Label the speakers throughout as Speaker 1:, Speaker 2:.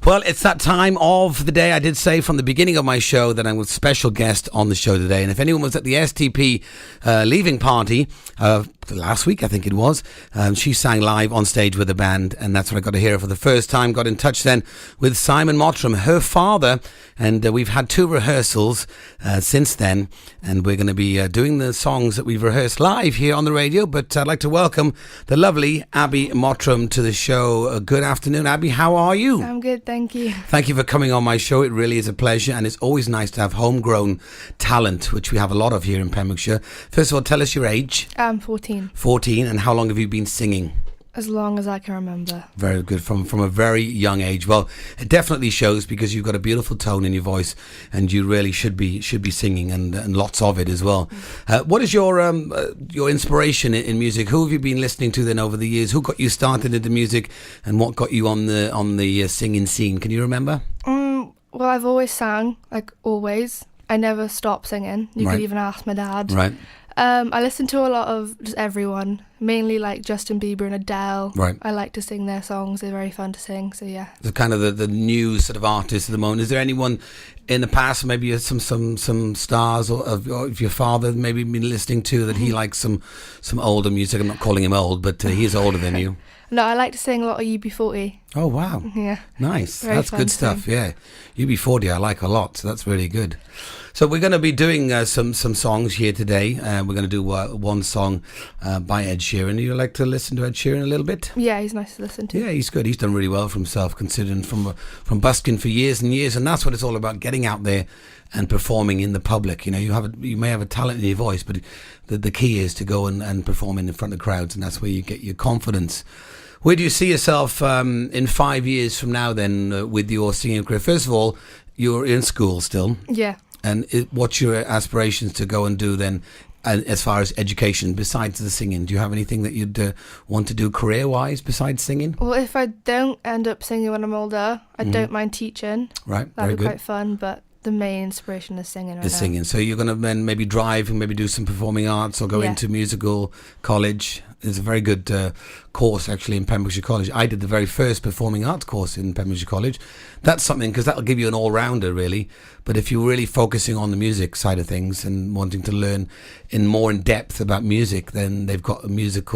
Speaker 1: Well, it's that time of the day. I did say from the beginning of my show that I'm with a special guest on the show today. And if anyone was at the STP leaving party last week, I think it was, she sang live on stage with the band. And that's what I got to hear for the first time. Got in touch then with Simon Mottram, her father. And we've had 2 rehearsals since then. And we're going to be doing the songs that we've rehearsed live here on the radio. But I'd like to welcome the lovely Abbie Mottram to the show. Good afternoon, Abbie. How are you?
Speaker 2: I'm good, thank you.
Speaker 1: Thank you for coming on my show. It really is a pleasure, and it's always nice to have homegrown talent, which we have a lot of here in Pembrokeshire. First of all, tell us your age.
Speaker 2: I'm 14.
Speaker 1: 14, and how long have you been singing?
Speaker 2: As long as I can remember.
Speaker 1: Very good, from a very young age. Well, it definitely shows because you've got a beautiful tone in your voice, and you really should be singing, and lots of it as well. What is your inspiration in music? Who have you been listening to then over the years? Who got you started into music, and what got you on the singing scene? Can you remember?
Speaker 2: Well, I've always sang, like always. I never stopped singing. You could even ask my dad.
Speaker 1: Right.
Speaker 2: I listen to a lot of just everyone, mainly like Justin Bieber and Adele.
Speaker 1: Right.
Speaker 2: I like to sing their songs. They're very fun to sing. So yeah.
Speaker 1: The kind of the new sort of artists at the moment. Is there anyone in the past, maybe some stars of your father maybe been listening to that he likes some older music? I'm not calling him old, but he's older than you.
Speaker 2: No, I like to sing a lot of UB40.
Speaker 1: Oh wow!
Speaker 2: Yeah.
Speaker 1: Nice.
Speaker 2: Very
Speaker 1: That's
Speaker 2: fun
Speaker 1: good
Speaker 2: to
Speaker 1: stuff.
Speaker 2: sing.
Speaker 1: Yeah, UB40 I like a lot. So that's really good. So we're going to be doing some songs here today. We're going to do one song by Ed Sheeran. You like to listen to Ed Sheeran a little bit?
Speaker 2: Yeah, he's nice to listen to.
Speaker 1: Yeah, he's good. He's done really well for himself, considering from busking for years and years. And that's what it's all about: getting out there and performing in the public. You know, you may have a talent in your voice, but the key is to go and perform in front of crowds, and that's where you get your confidence. Where do you see yourself in 5 years from now then with your singing career? First of all, you're in school still.
Speaker 2: Yeah.
Speaker 1: And what's your aspirations to go and do then as far as education besides the singing? Do you have anything that you'd want to do career-wise besides singing?
Speaker 2: Well, if I don't end up singing when I'm older, I don't mind teaching.
Speaker 1: Right, very
Speaker 2: That'd be
Speaker 1: good.
Speaker 2: quite fun, but the main inspiration is singing right now.
Speaker 1: Singing. So you're going to then maybe drive and maybe do some performing arts or go into musical college. It's a very good course actually in Pembrokeshire College. I did the very first performing arts course in Pembrokeshire College. That's something, because that'll give you an all-rounder really. But if you're really focusing on the music side of things and wanting to learn more in depth about music, then they've got a music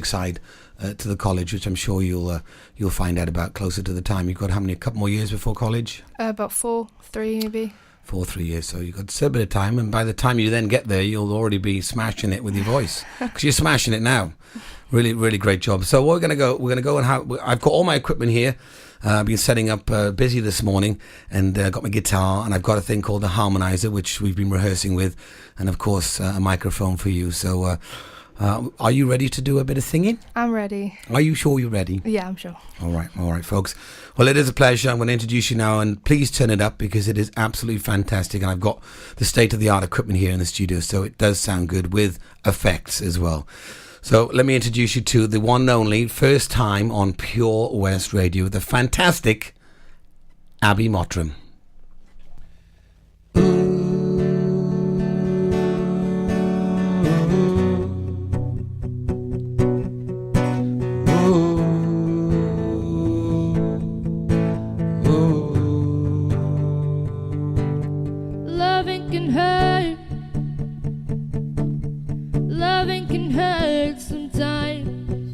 Speaker 1: side to the college, which I'm sure you'll find out about closer to the time. You've got a couple more years before college?
Speaker 2: About 3 maybe.
Speaker 1: 3 years, so you've got still a bit of time, and by the time you then get there, you'll already be smashing it with your voice, because you're smashing it now. Really, really great job. So we're gonna go and I've got all my equipment here. I've been setting up busy this morning, and got my guitar, and I've got a thing called the harmonizer, which we've been rehearsing with, and of course a microphone for you. So are you ready to do a bit of singing?
Speaker 2: I'm ready.
Speaker 1: Are you sure you're ready?
Speaker 2: Yeah, I'm sure.
Speaker 1: All right, folks. Well, it is a pleasure. I'm going to introduce you now, and please turn it up because it is absolutely fantastic. And I've got the state-of-the-art equipment here in the studio, so it does sound good with effects as well. So let me introduce you to the one and only, first time on Pure West Radio, the fantastic Abbie Mottram.
Speaker 3: Loving can hurt. Loving can hurt sometimes,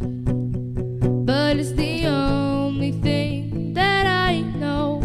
Speaker 3: but it's the only thing that I know.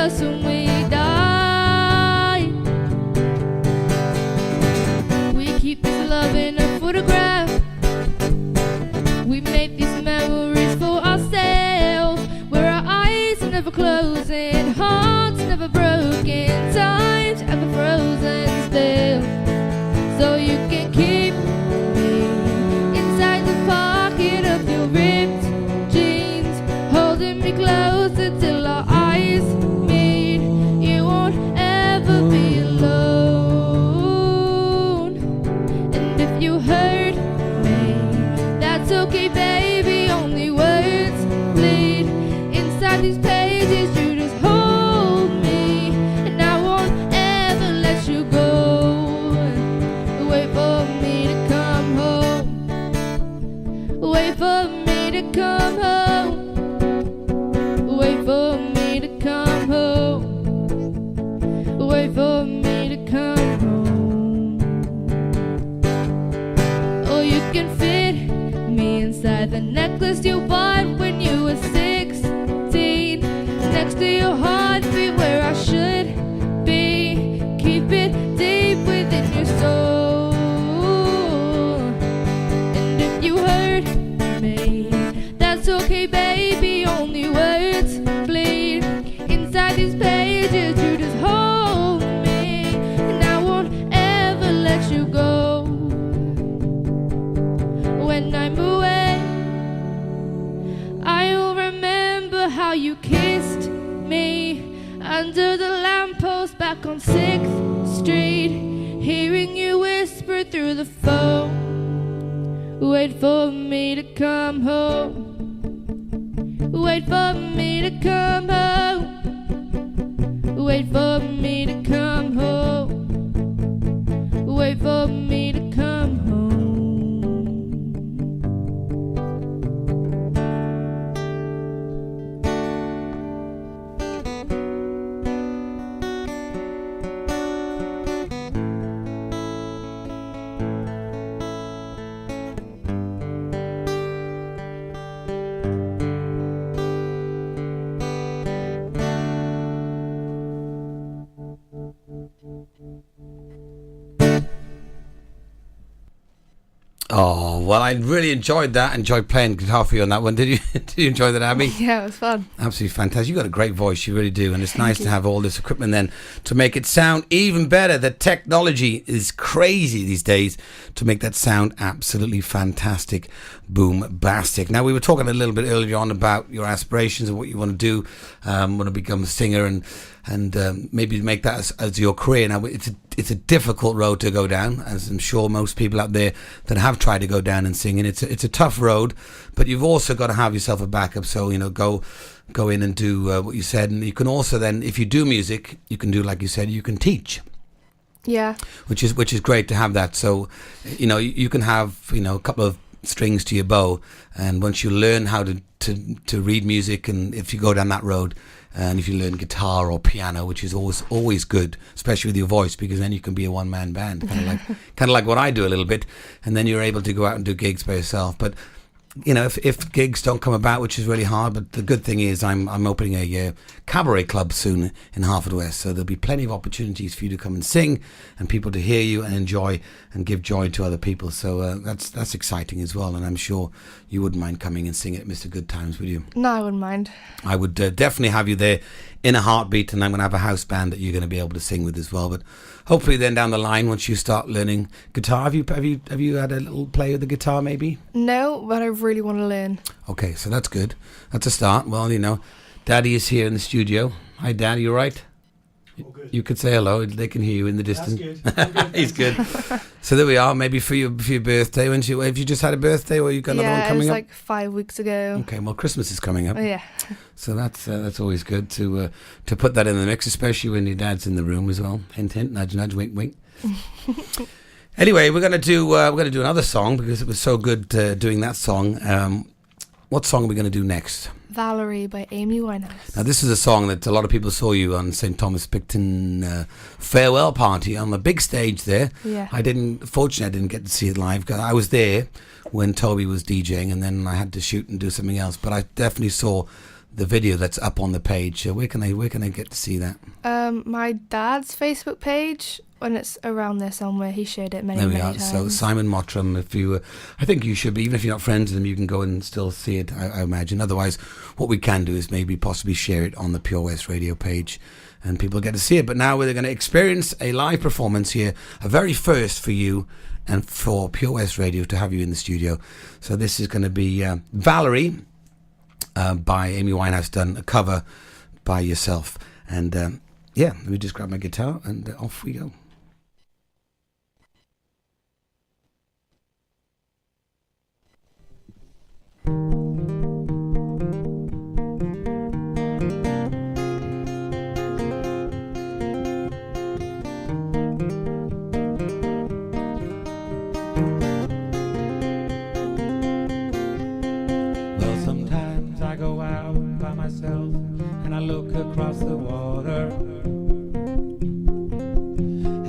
Speaker 3: us when we die. We keep this love in a photograph. We make these memories for ourselves, where our eyes are never closing, hearts never broken, times ever frozen still. So you can keep me inside the pocket of your ripped jeans, holding me closer till our eyes meet. You won't ever be alone. And if you hurt me, that's okay, baby. Only words bleed inside these pages. You just hold me, and I won't ever let you go. Wait for me to come home. Wait for me to come home. Wait for me to come home. Wait for me to come home. Oh, you can fit me inside the necklace you bought when you were 16, next to your heartbeat where I should be. Keep it deep within your soul. And if you hurt me, that's okay, baby. Only words bleed inside these pages. You just hold me, and I won't ever let you go. When I'm away, I'll remember how you kissed me under the lamppost back on 6th Street, hearing you whisper through the phone. Wait for me to come home. Wait for me to come home. Wait for me to come home. Wait for me to come home.
Speaker 1: Oh, well, I really enjoyed that. Enjoyed playing guitar for you on that one. Did you? Did you enjoy that, Abby?
Speaker 2: Yeah, it was fun.
Speaker 1: Absolutely fantastic. You've got a great voice, you really do. And it's nice to have all this equipment then to make it sound even better. The technology is crazy these days to make that sound absolutely fantastic, boom-bastic. Now, we were talking a little bit earlier on about your aspirations and what you want to do, want to become a singer and maybe make that as your career. Now, it's a difficult road to go down, as I'm sure most people out there that have tried to go down and sing, and it's a tough road, but you've also got to have yourself a backup. So, you know, go in and do what you said, and you can also then, if you do music, you can do, like you said, you can teach.
Speaker 2: Yeah.
Speaker 1: Which is great to have that. So, you know, you can have, you know, a couple of strings to your bow, and once you learn how to read music, and if you go down that road, and if you learn guitar or piano, which is always good, especially with your voice, because then you can be a one-man band, kind of like what I do a little bit, and then you're able to go out and do gigs by yourself. But you know, if gigs don't come about, which is really hard, but the good thing is I'm opening a cabaret club soon in Haverfordwest, so there'll be plenty of opportunities for you to come and sing and people to hear you and enjoy and give joy to other people. So that's exciting as well, and I'm sure you wouldn't mind coming and singing at Mr. Good Times, would you?
Speaker 2: No, I wouldn't mind.
Speaker 1: I would definitely have you there in a heartbeat, and I'm going to have a house band that you're going to be able to sing with as well. But hopefully then down the line, once you start learning guitar, have you had a little play with the guitar maybe?
Speaker 2: No, but I really want to learn.
Speaker 1: Okay, so that's good. That's a start. Well, you know, Daddy is here in the studio. Hi, Dad, you all right?
Speaker 4: All good.
Speaker 1: You could say hello. They can hear you in the distance.
Speaker 4: That's good.
Speaker 1: He's good. So there we are. Maybe for your birthday. Have you just had a birthday, or you got another one coming
Speaker 2: it was
Speaker 1: up?
Speaker 2: like 5 weeks ago.
Speaker 1: Okay, well, Christmas is coming up.
Speaker 2: Oh, yeah.
Speaker 1: So that's always good to put that in the mix, especially when your dad's in the room as well. Hint, hint, nudge, nudge, wink, wink. Anyway, we're gonna do another song because it was so good doing that song. What song are we going to do next?
Speaker 2: Valerie by Amy Winehouse.
Speaker 1: Now, this is a song that a lot of people saw you on St. Thomas Picton farewell party on the big stage there.
Speaker 2: Yeah.
Speaker 1: Fortunately, I didn't get to see it live because I was there when Toby was DJing, and then I had to shoot and do something else. But I definitely saw the video that's up on the page. Where can I get to see that?
Speaker 2: My dad's Facebook page, when it's around there somewhere, he shared it many times.
Speaker 1: So Simon Mottram, I think you should be, even if you're not friends with him, you can go and still see it, I imagine. Otherwise, what we can do is maybe possibly share it on the Pure West Radio page and people get to see it. But now we're going to experience a live performance here, a very first for you and for Pure West Radio to have you in the studio. So this is going to be Valerie by Amy Winehouse, done a cover by yourself. And let me just grab my guitar and off we go.
Speaker 4: And I look across the water,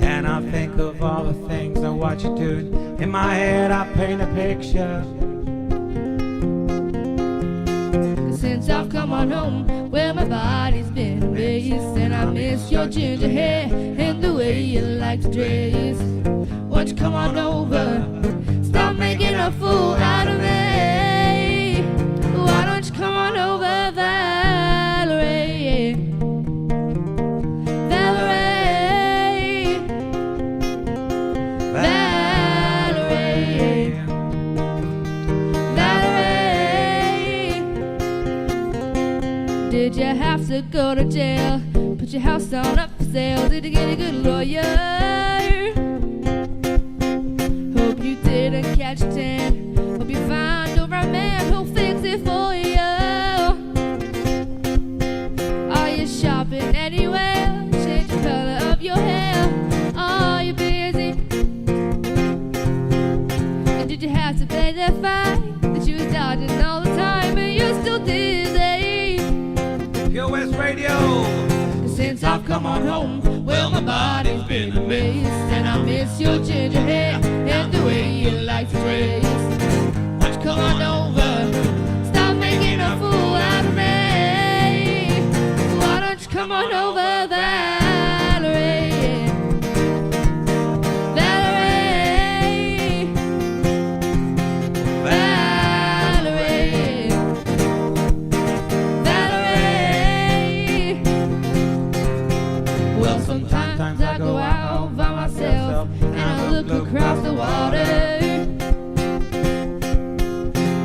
Speaker 4: and I think of all the things I watch you doing. In my head I paint a picture.
Speaker 3: Since I've come on home, well my body's been raised, and I miss your ginger hair and the way you like to dress. Won't you come on over, stop making a fool out of me. Why don't you come on over, Valerie? Valerie, Valerie, Valerie. Did you have to go to jail? Put your house on up for sale? Did you get a good lawyer? Hope you didn't catch a tan. Hope you find a right man who'll fix it for you. Are you shopping anywhere? Change the color of your hair. Are you busy? And did you have to pay that fine that you was dodging all the time and you're still dizzy?
Speaker 4: Pure West Radio.
Speaker 3: Since I've come on home, well my body's been a mess, and I miss your ginger hair and the way you like to dress. Why don't you come on over, stop making a fool out of me. Why don't you come on over, Valerie? Valerie, Valerie, Valerie. Well, sometimes I go out by myself and I look across the water,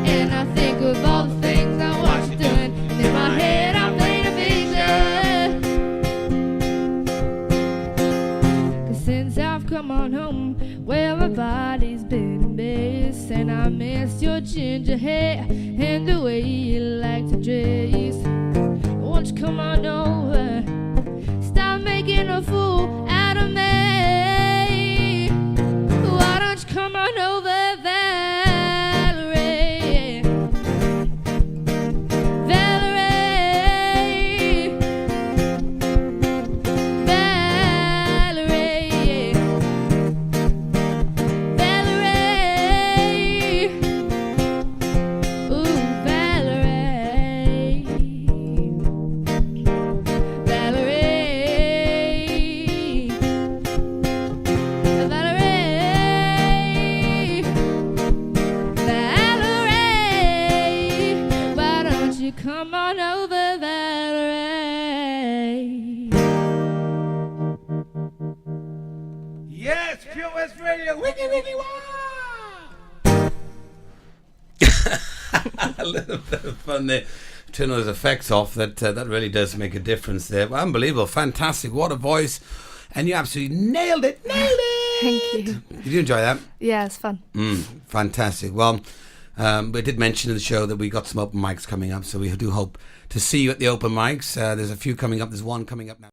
Speaker 3: and I think of all the things I watch you doing. And in my head I paint a picture. 'Cause since I've come on home, well my body's been a mess, and I miss your ginger hair and the way you like to dress. Won't you come on over, stop making a fool out of me. Why don't you come on over, Valerie? Valerie, Valerie, Valerie. Ooh, Valerie, Valerie, Valerie, Valerie. Why don't you come on over, Valerie?
Speaker 4: Yes, Pure West Radio. Wiggy, wiggy, wah!
Speaker 1: A little bit of fun there. Turn those effects off. That really does make a difference there. Well, unbelievable. Fantastic. What a voice. And you absolutely nailed it. Nailed it.
Speaker 2: Thank you.
Speaker 1: Did you enjoy that?
Speaker 2: Yeah, it's fun.
Speaker 1: Fantastic. Well, we did mention in the show that we got some open mics coming up, so we do hope to see you at the open mics. There's a few coming up. There's one coming up now.